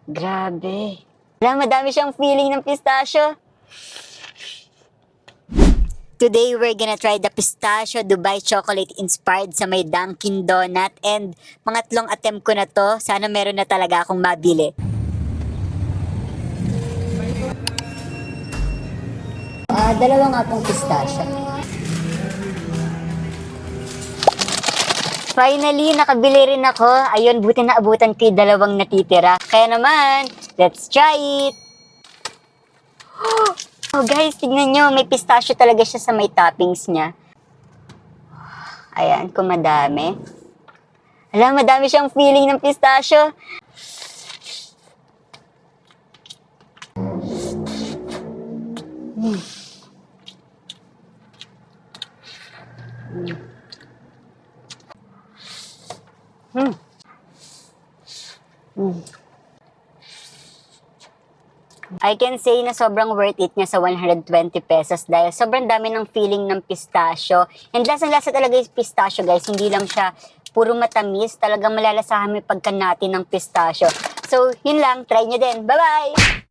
Grabe. Alam, madami siyang feeling ng pistachio. Today, we're gonna try the pistachio Dubai chocolate inspired sa may Dunkin Donut. And pangatlong attempt ko na to. Sana meron na talaga akong mabili. Dalawa nga pong pistachio. Finally, nakabili rin ako. Ayun, buti na abutan ko yung dalawang natitira. Kaya naman, let's try it! Oh guys, tignan nyo. May pistachio talaga siya sa may toppings niya. Ayan, kung madami. Alam, madami siyang feeling ng pistachio. I can say na sobrang worth it niya sa 120 pesos dahil sobrang dami ng feeling ng pistachio. And lasang-lasa talaga yung pistachio guys, hindi lang siya puro matamis, talagang malalasahan mo yung pagka natin ng pistachio. So, yun lang, try nyo din. Bye-bye!